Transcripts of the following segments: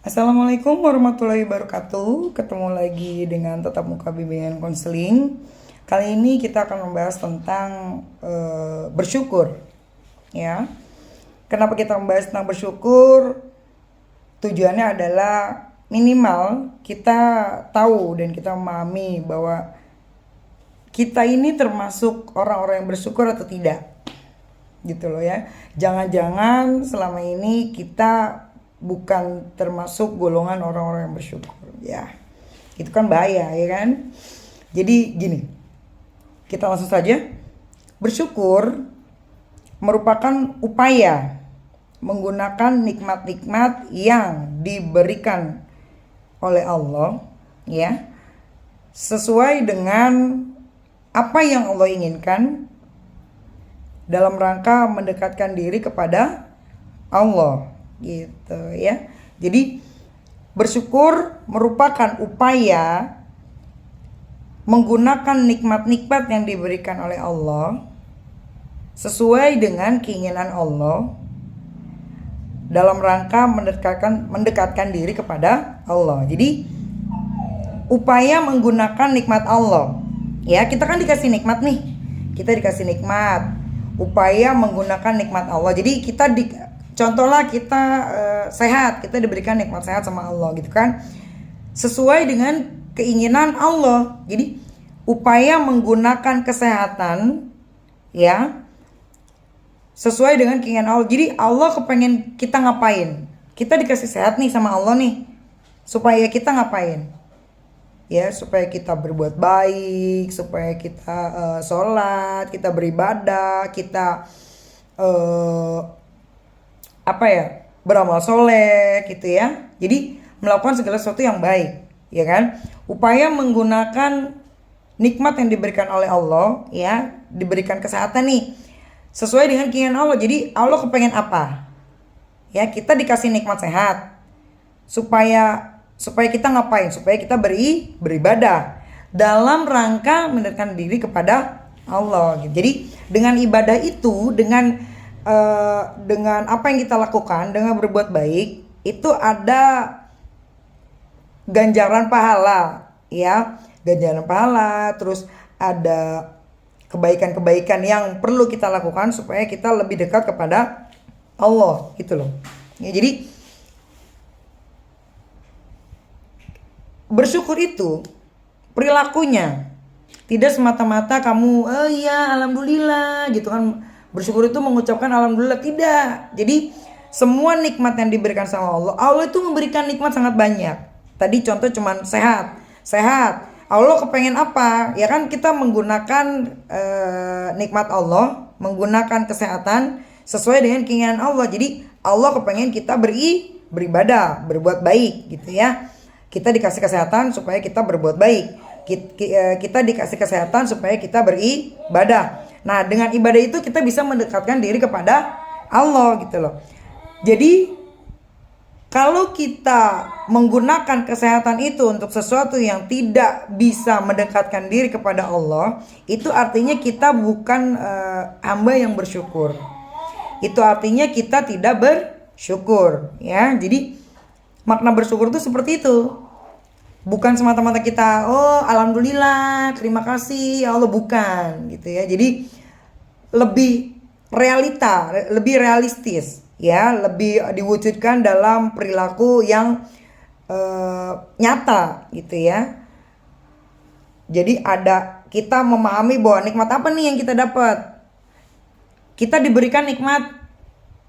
Assalamualaikum warahmatullahi wabarakatuh. Ketemu lagi dengan Tatap Muka Bimbingan Konseling. Kali ini kita akan membahas tentang bersyukur, ya. Kenapa kita membahas tentang bersyukur? Tujuannya adalah minimal kita tahu dan kita memahami bahwa kita ini termasuk orang-orang yang bersyukur atau tidak, gitu loh ya. Jangan-jangan selama ini kita bukan termasuk golongan orang-orang yang bersyukur, ya. Itu kan bahaya, ya kan? Jadi gini, kita langsung saja. Bersyukur merupakan upaya menggunakan nikmat-nikmat yang diberikan oleh Allah, ya, sesuai dengan apa yang Allah inginkan dalam rangka mendekatkan diri kepada Allah, gitu ya. Jadi bersyukur merupakan upaya menggunakan nikmat-nikmat yang diberikan oleh Allah sesuai dengan keinginan Allah dalam rangka mendekatkan diri kepada Allah. Jadi upaya menggunakan nikmat Allah, ya. Kita kan dikasih nikmat nih, kita dikasih nikmat, upaya menggunakan nikmat Allah. Jadi contohlah kita sehat, kita diberikan nikmat sehat sama Allah, gitu kan, sesuai dengan keinginan Allah. Jadi upaya menggunakan kesehatan, ya, sesuai dengan keinginan Allah. Jadi Allah kepengen kita ngapain? Kita dikasih sehat nih sama Allah nih, supaya kita ngapain? Ya, supaya kita berbuat baik, supaya kita sholat, kita beribadah, kita beramal soleh, gitu ya. Jadi melakukan segala sesuatu yang baik, ya kan. Upaya menggunakan nikmat yang diberikan oleh Allah, ya, diberikan kesehatan nih sesuai dengan keinginan Allah. Jadi Allah kepengen apa? Ya, kita dikasih nikmat sehat supaya kita ngapain? Supaya kita beribadah dalam rangka mendekatkan diri kepada Allah, gitu. Jadi dengan ibadah itu, dengan apa yang kita lakukan, dengan berbuat baik, itu ada ganjaran pahala, ya, ganjaran pahala. Terus ada kebaikan-kebaikan yang perlu kita lakukan supaya kita lebih dekat kepada Allah, gitu loh. Ya, jadi bersyukur itu perilakunya tidak semata-mata kamu iya alhamdulillah, gitu kan. Bersyukur itu mengucapkan alhamdulillah, tidak. Jadi semua nikmat yang diberikan sama Allah, Allah itu memberikan nikmat sangat banyak. Tadi contoh cuman sehat. Allah kepengen apa? Ya kan, kita menggunakan nikmat Allah, menggunakan kesehatan sesuai dengan keinginan Allah. Jadi Allah kepengen kita beribadah, berbuat baik, gitu ya. Kita dikasih kesehatan supaya kita berbuat baik. Kita dikasih kesehatan supaya kita beribadah. Nah, dengan ibadah itu kita bisa mendekatkan diri kepada Allah, gitu loh. Jadi kalau kita menggunakan kesehatan itu untuk sesuatu yang tidak bisa mendekatkan diri kepada Allah, itu artinya kita bukan hamba yang bersyukur. Itu artinya kita tidak bersyukur, ya. Jadi makna bersyukur itu seperti itu. Bukan semata-mata kita alhamdulillah, terima kasih ya Allah, bukan, gitu ya. Jadi lebih lebih realistis, ya, lebih diwujudkan dalam perilaku yang nyata, gitu ya. Jadi kita memahami bahwa nikmat apa nih yang kita dapat. Kita diberikan nikmat,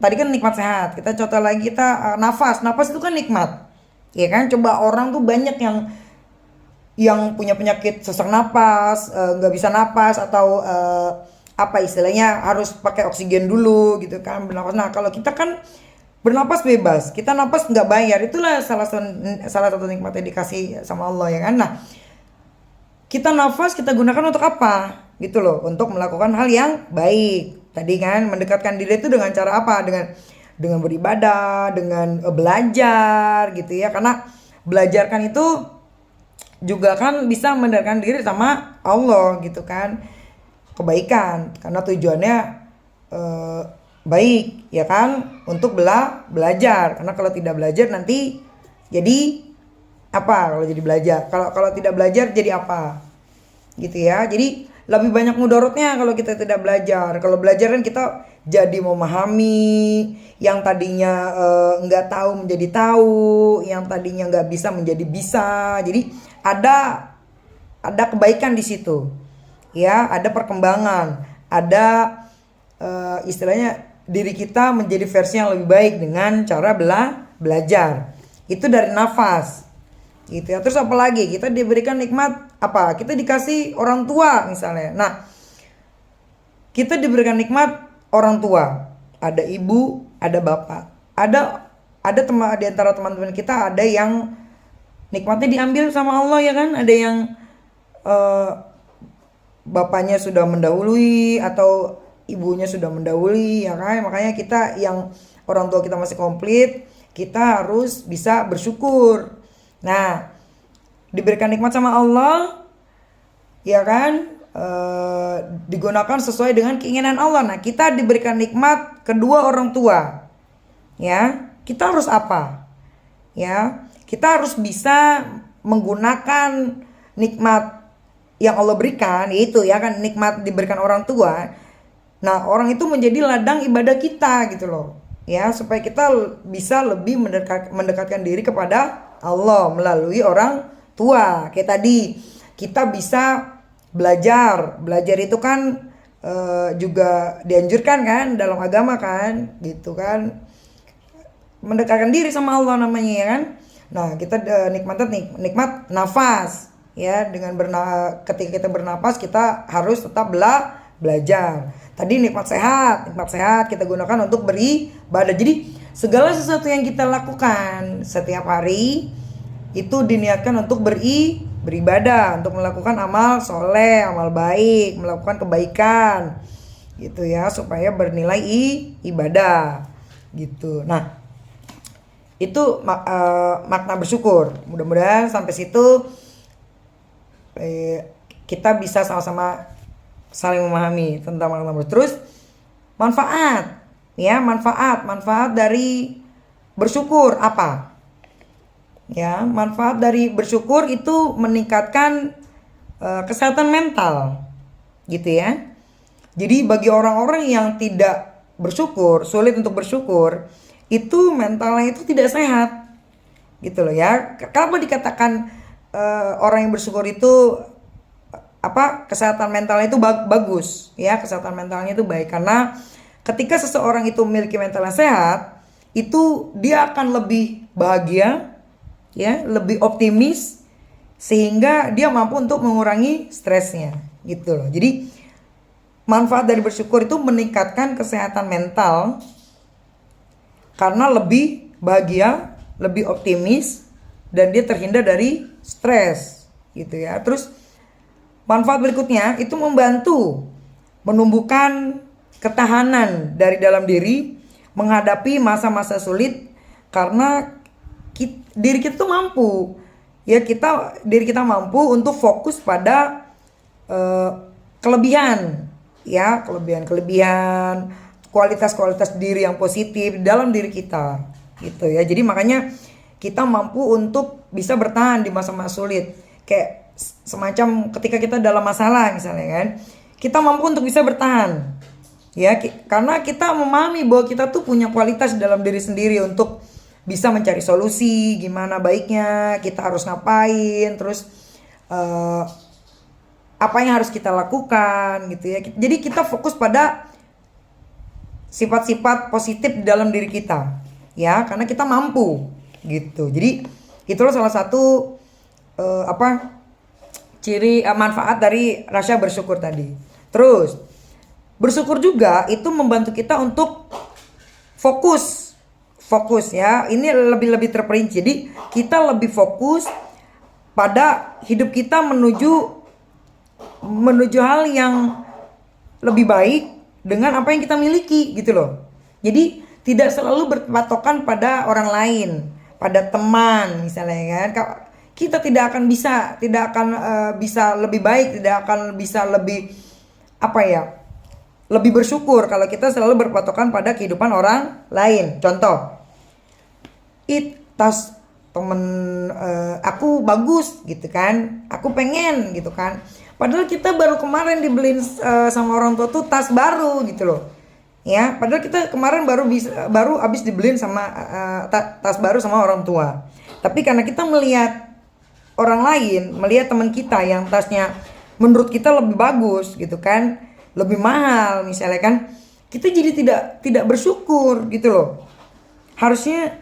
tadi kan nikmat sehat. Kita contoh lagi, kita nafas itu kan nikmat, ya kan. Coba orang tuh banyak yang punya penyakit sesak napas, nggak bisa napas, atau istilahnya harus pakai oksigen dulu, gitu kan, bernapas. Nah, kalau kita kan bernapas bebas, kita napas nggak bayar. Itulah salah satu nikmat yang dikasih sama Allah, ya kan. Nah, kita nafas kita gunakan untuk apa, gitu loh, untuk melakukan hal yang baik. Tadi kan mendekatkan diri itu dengan cara apa? Dengan beribadah, dengan belajar, gitu ya. Karena belajar kan itu juga kan bisa mendekatkan diri sama Allah, gitu kan. Kebaikan, karena tujuannya baik, ya kan, untuk belajar. Karena kalau tidak belajar nanti Jadi apa kalau jadi belajar? Kalau kalau tidak belajar jadi apa? Gitu ya. Jadi lebih banyak mudorotnya kalau kita tidak belajar. Kalau belajar kan kita jadi memahami, yang tadinya nggak tahu menjadi tahu, yang tadinya nggak bisa menjadi bisa. Jadi ada kebaikan di situ, ya, ada perkembangan, ada istilahnya diri kita menjadi versi yang lebih baik dengan cara belajar. Itu dari nafas, gitu ya. Terus apalagi kita diberikan nikmat apa? Kita dikasih orang tua misalnya. Nah, kita diberikan nikmat orang tua, ada ibu, ada bapak, ada teman di antara teman-teman kita ada yang nikmatnya diambil sama Allah ya kan, ada yang eh, bapaknya sudah mendahului atau ibunya sudah mendahului ya kan, makanya kita yang orang tua kita masih komplit, kita harus bisa bersyukur. Nah, diberikan nikmat sama Allah ya kan, digunakan sesuai dengan keinginan Allah. Nah, kita diberikan nikmat kedua orang tua ya, kita harus apa ya, kita harus bisa menggunakan nikmat yang Allah berikan, yaitu ya kan nikmat diberikan orang tua. Nah, orang itu menjadi ladang ibadah kita gitu loh ya, supaya kita bisa lebih mendekatkan diri kepada Allah melalui orang tua. Kayak tadi kita bisa belajar itu kan juga dianjurkan kan dalam agama kan, gitu kan, mendekatkan diri sama Allah namanya ya kan. Nah, kita nikmat nafas ya, dengan ketika kita bernapas kita harus tetap belajar. Tadi nikmat sehat kita gunakan untuk beribadah. Jadi segala sesuatu yang kita lakukan setiap hari itu diniatkan untuk beribadah, untuk melakukan amal soleh, amal baik, melakukan kebaikan gitu ya, supaya bernilai ibadah gitu. Nah, itu makna bersyukur. Mudah-mudahan sampai situ kita bisa sama-sama saling memahami tentang makna bersyukur. Terus manfaat ya, manfaat dari bersyukur apa ya? Manfaat dari bersyukur itu meningkatkan kesehatan mental gitu ya. Jadi bagi orang-orang yang tidak bersyukur, sulit untuk bersyukur, itu mentalnya itu tidak sehat gitu loh ya. Kenapa dikatakan orang yang bersyukur itu kesehatan mentalnya itu bagus ya, kesehatan mentalnya itu baik, karena ketika seseorang itu memiliki mental yang sehat, itu dia akan lebih bahagia ya, lebih optimis, sehingga dia mampu untuk mengurangi stresnya gitu loh. Jadi manfaat dari bersyukur itu meningkatkan kesehatan mental karena lebih bahagia, lebih optimis, dan dia terhindar dari stres gitu ya. Terus manfaat berikutnya itu membantu menumbuhkan ketahanan dari dalam diri menghadapi masa-masa sulit, karena diri kita tuh mampu ya, diri kita mampu untuk fokus pada kelebihan ya, kelebihan kualitas diri yang positif dalam diri kita gitu ya. Jadi makanya kita mampu untuk bisa bertahan di masa-masa sulit, kayak semacam ketika kita dalam masalah misalnya kan, kita mampu untuk bisa bertahan ya, karena kita memahami bahwa kita tuh punya kualitas dalam diri sendiri untuk bisa mencari solusi gimana baiknya, kita harus ngapain, terus apa yang harus kita lakukan gitu ya. Jadi kita fokus pada sifat-sifat positif di dalam diri kita ya, karena kita mampu gitu. Jadi itulah salah satu ciri manfaat dari rasa bersyukur tadi. Terus bersyukur juga itu membantu kita untuk fokus ya. Ini lebih terperinci. Jadi kita lebih fokus pada hidup kita menuju hal yang lebih baik dengan apa yang kita miliki gitu loh. Jadi tidak selalu berpatokan pada orang lain, pada teman misalnya kan. Kita tidak akan bisa lebih baik, tidak akan bisa lebih lebih bersyukur kalau kita selalu berpatokan pada kehidupan orang lain. Contoh, temen aku bagus gitu kan, aku pengen gitu kan, padahal kita baru kemarin dibeliin sama orang tua tuh tas baru gitu loh ya, padahal kita kemarin baru habis dibeliin sama tas baru sama orang tua, tapi karena kita melihat orang lain, melihat teman kita yang tasnya menurut kita lebih bagus gitu kan, lebih mahal misalnya kan, kita jadi tidak bersyukur gitu loh. Harusnya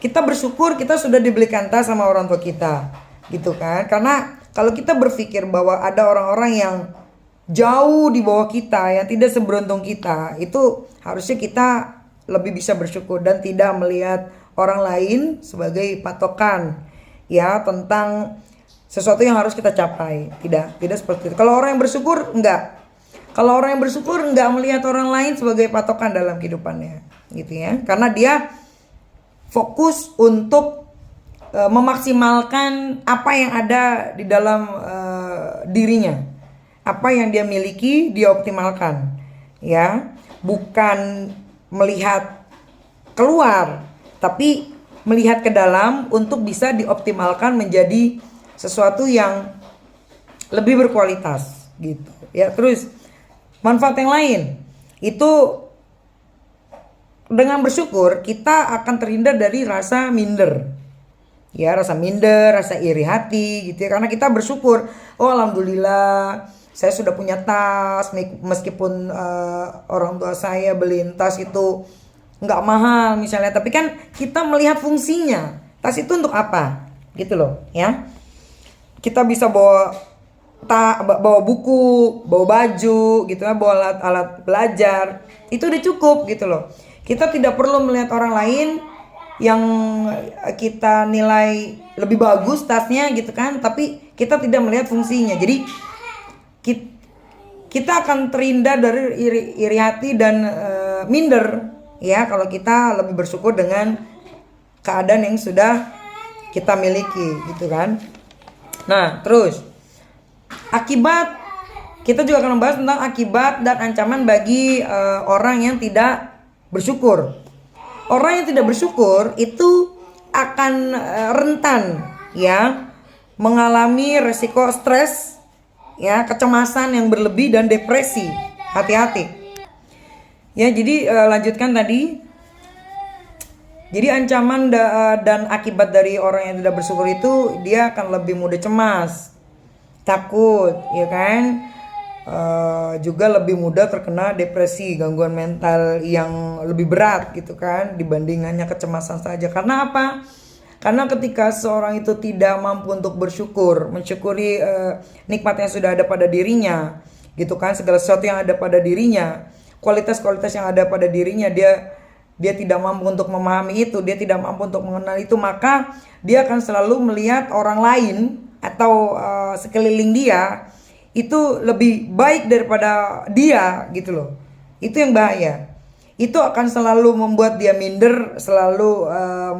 kita bersyukur kita sudah dibelikan tas sama orang tua kita gitu kan, karena kalau kita berpikir bahwa ada orang-orang yang jauh di bawah kita yang tidak seberuntung kita, itu harusnya kita lebih bisa bersyukur dan tidak melihat orang lain sebagai patokan ya tentang sesuatu yang harus kita capai. Tidak seperti itu. Kalau orang yang bersyukur enggak. Kalau orang yang bersyukur enggak melihat orang lain sebagai patokan dalam kehidupannya, gitu ya. Karena dia fokus untuk memaksimalkan apa yang ada di dalam dirinya. Apa yang dia miliki dia optimalkan, ya. Bukan melihat keluar, tapi melihat ke dalam untuk bisa dioptimalkan menjadi sesuatu yang lebih berkualitas gitu ya. Terus manfaat yang lain itu, dengan bersyukur kita akan terhindar dari rasa minder ya, rasa minder, rasa iri hati gitu ya, karena kita bersyukur, oh alhamdulillah saya sudah punya tas, meskipun orang tua saya beliin tas itu nggak mahal misalnya, tapi kan kita melihat fungsinya, tas itu untuk apa gitu loh ya. Kita bisa bawa buku, bawa baju gitu ya, bawa alat belajar, itu udah cukup gitu loh. Kita tidak perlu melihat orang lain yang kita nilai lebih bagus tasnya gitu kan, tapi kita tidak melihat fungsinya. Jadi kita akan terhindar dari iri hati dan minder ya, kalau kita lebih bersyukur dengan keadaan yang sudah kita miliki gitu kan. Nah terus akibat, kita juga akan membahas tentang akibat dan ancaman bagi orang yang tidak bersyukur. Orang yang tidak bersyukur itu akan rentan ya mengalami resiko stres ya, kecemasan yang berlebih dan depresi. Hati-hati ya. Jadi lanjutkan tadi. Jadi ancaman dan akibat dari orang yang tidak bersyukur itu, dia akan lebih mudah cemas, takut ya kan, juga lebih mudah terkena depresi, gangguan mental yang lebih berat gitu kan, dibanding hanya kecemasan saja. Karena apa? Karena ketika seorang itu tidak mampu untuk mensyukuri nikmat yang sudah ada pada dirinya gitu kan, segala sesuatu yang ada pada dirinya, kualitas-kualitas yang ada pada dirinya, dia tidak mampu untuk memahami itu, dia tidak mampu untuk mengenal itu, maka dia akan selalu melihat orang lain atau sekeliling dia itu lebih baik daripada dia gitu loh. Itu yang bahaya. Itu akan selalu membuat dia minder, selalu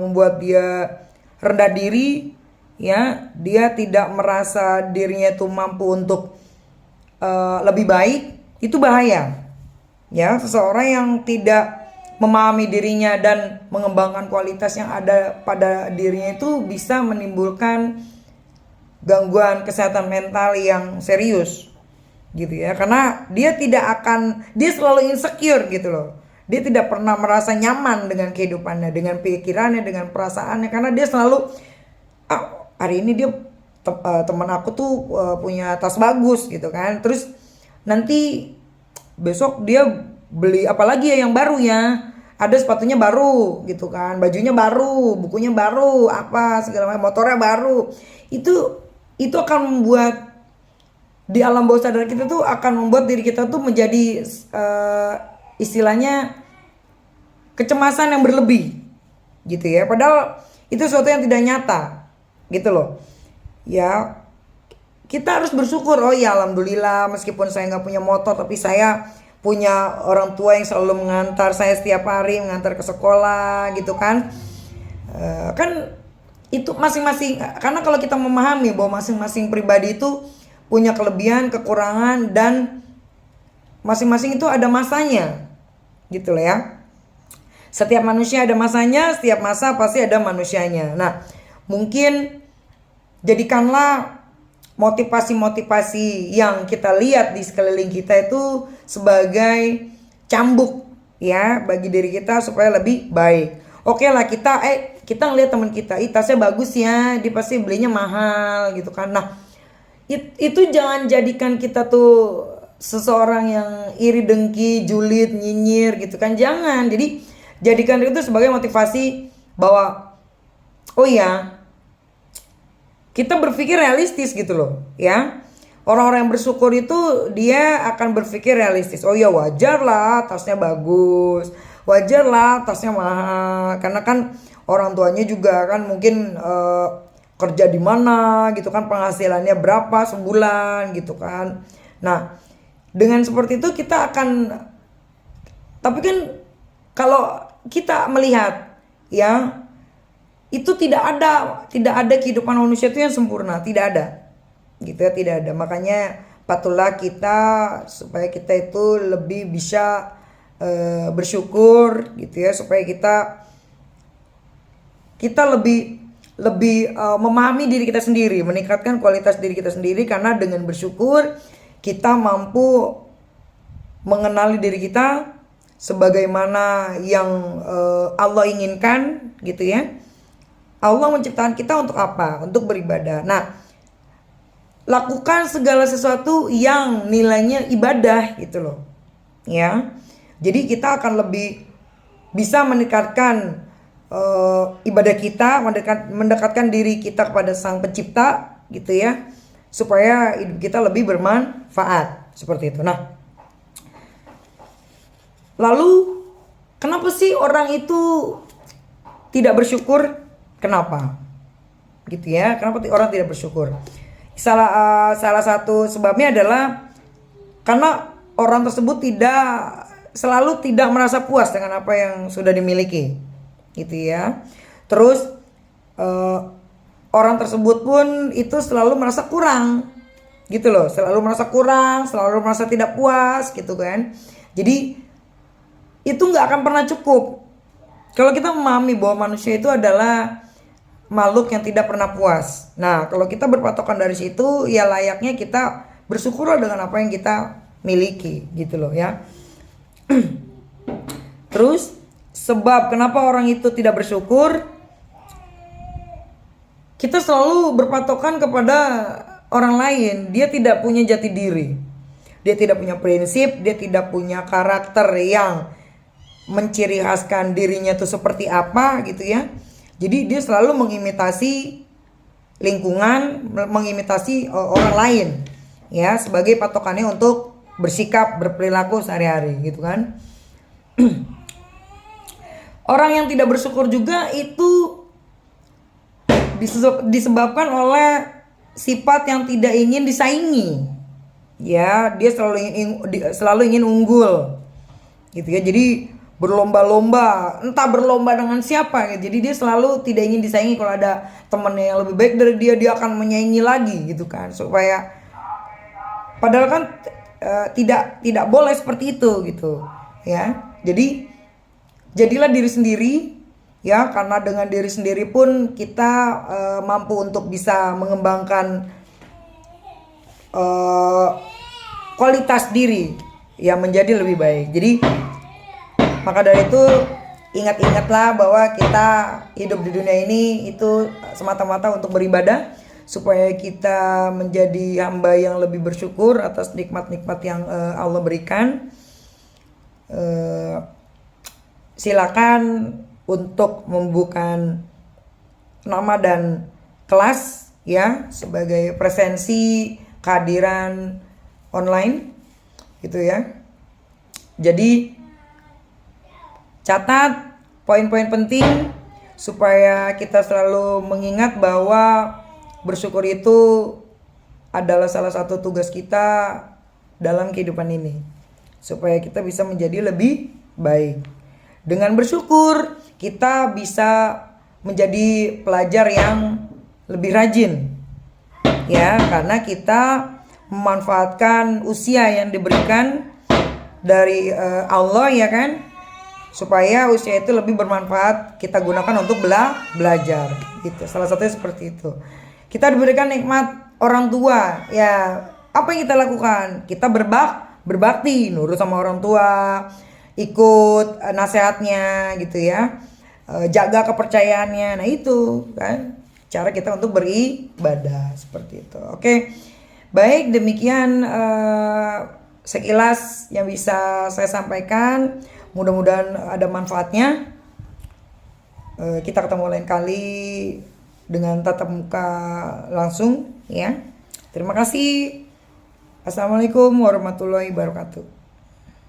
membuat dia rendah diri ya. Dia tidak merasa dirinya itu mampu untuk lebih baik. Itu bahaya ya. Seseorang yang tidak memahami dirinya dan mengembangkan kualitas yang ada pada dirinya itu bisa menimbulkan gangguan kesehatan mental yang serius gitu ya. Karena dia selalu insecure gitu loh. Dia tidak pernah merasa nyaman dengan kehidupannya, dengan pikirannya, dengan perasaannya, karena dia selalu hari ini dia teman aku tuh punya tas bagus gitu kan, terus nanti besok dia beli apalagi ya yang baru ya, ada sepatunya baru gitu kan, bajunya baru, bukunya baru, apa segala macam, motornya baru. Itu akan membuat di alam bawah sadar kita tuh, akan membuat diri kita tuh menjadi istilahnya kecemasan yang berlebih gitu ya. Padahal itu sesuatu yang tidak nyata gitu loh ya. Kita harus bersyukur, oh ya alhamdulillah meskipun saya nggak punya motor, tapi saya punya orang tua yang selalu mengantar saya setiap hari, mengantar ke sekolah gitu kan. Kan itu masing-masing, karena kalau kita memahami bahwa masing-masing pribadi itu punya kelebihan, kekurangan, dan masing-masing itu ada masanya gitu loh ya. Setiap manusia ada masanya, setiap masa pasti ada manusianya. Nah, mungkin jadikanlah motivasi-motivasi yang kita lihat di sekeliling kita itu sebagai cambuk ya bagi diri kita supaya lebih baik. Oke lah, kita ngeliat teman kita, tasnya bagus ya, dia pasti belinya mahal gitu kan. Nah, itu jangan jadikan kita tuh seseorang yang iri dengki, julid, nyinyir gitu kan. Jangan. Jadi jadikan itu sebagai motivasi bahwa oh ya, kita berpikir realistis gitu loh ya. Orang-orang yang bersyukur itu dia akan berpikir realistis. Oh ya, wajar lah tasnya bagus, wajar lah tasnya mahal, karena kan orang tuanya juga kan mungkin kerja di mana gitu kan, penghasilannya berapa sebulan gitu kan. Nah, dengan seperti itu kita akan, tapi kan kalau kita melihat ya, itu tidak ada kehidupan manusia itu yang sempurna, tidak ada gitu ya, tidak ada. Makanya patutlah kita supaya kita itu lebih bisa bersyukur gitu ya, supaya kita lebih memahami diri kita sendiri, meningkatkan kualitas diri kita sendiri, karena dengan bersyukur kita mampu mengenali diri kita sebagaimana yang Allah inginkan gitu ya. Allah menciptakan kita untuk apa? Untuk beribadah. Nah, lakukan segala sesuatu yang nilainya ibadah gitu loh. Ya. Jadi kita akan lebih bisa meningkatkan ibadah kita, mendekatkan diri kita kepada Sang Pencipta gitu ya. Supaya hidup kita lebih bermanfaat, seperti itu. Nah, lalu kenapa sih orang itu tidak bersyukur? Kenapa? Gitu ya. Kenapa orang tidak bersyukur? Salah satu sebabnya adalah karena orang tersebut selalu tidak merasa puas dengan apa yang sudah dimiliki. Gitu ya. Terus orang tersebut pun itu selalu merasa kurang. Gitu loh, selalu merasa kurang, selalu merasa tidak puas gitu kan. Jadi itu nggak akan pernah cukup. Kalau kita memahami bahwa manusia itu adalah makhluk yang tidak pernah puas. Nah, kalau kita berpatokan dari situ, ya layaknya kita bersyukurlah dengan apa yang kita miliki, gitu loh ya. Terus, sebab kenapa orang itu tidak bersyukur? Kita selalu berpatokan kepada orang lain. Dia tidak punya jati diri. Dia tidak punya prinsip, dia tidak punya karakter yang menciri khaskan dirinya itu seperti apa gitu ya. Jadi dia selalu mengimitasi lingkungan, mengimitasi orang lain ya, sebagai patokannya untuk bersikap, berperilaku sehari-hari gitu kan. Orang yang tidak bersyukur juga itu disebabkan oleh sifat yang tidak ingin disaingi. Ya, dia selalu ingin unggul. Gitu ya. Jadi berlomba-lomba, entah berlomba dengan siapa gitu. Jadi dia selalu tidak ingin disaingi. Kalau ada temannya yang lebih baik dari dia akan menyaingi lagi gitu kan. Supaya padahal kan tidak boleh seperti itu gitu. Ya. Jadi jadilah diri sendiri ya, karena dengan diri sendiri pun kita mampu untuk bisa mengembangkan kualitas diri yang menjadi lebih baik. Jadi maka dari itu ingat-ingatlah bahwa kita hidup di dunia ini itu semata-mata untuk beribadah, supaya kita menjadi hamba yang lebih bersyukur atas nikmat-nikmat yang Allah berikan. Silakan untuk membuka nama dan kelas ya, sebagai presensi kehadiran online gitu ya. Jadi catat poin-poin penting supaya kita selalu mengingat bahwa bersyukur itu adalah salah satu tugas kita dalam kehidupan ini, supaya kita bisa menjadi lebih baik. Dengan bersyukur kita bisa menjadi pelajar yang lebih rajin ya, karena kita memanfaatkan usia yang diberikan dari Allah ya kan, supaya usia itu lebih bermanfaat kita gunakan untuk belajar gitu. Salah satunya seperti itu. Kita diberikan nikmat orang tua, ya apa yang kita lakukan? Kita berbakti, nurut sama orang tua, ikut nasihatnya gitu ya, jaga kepercayaannya. Nah itu kan cara kita untuk beribadah seperti itu. Oke, baik, demikian sekilas yang bisa saya sampaikan. Mudah-mudahan ada manfaatnya. Kita ketemu lain kali dengan tatap muka langsung ya. Terima kasih. Assalamualaikum warahmatullahi wabarakatuh.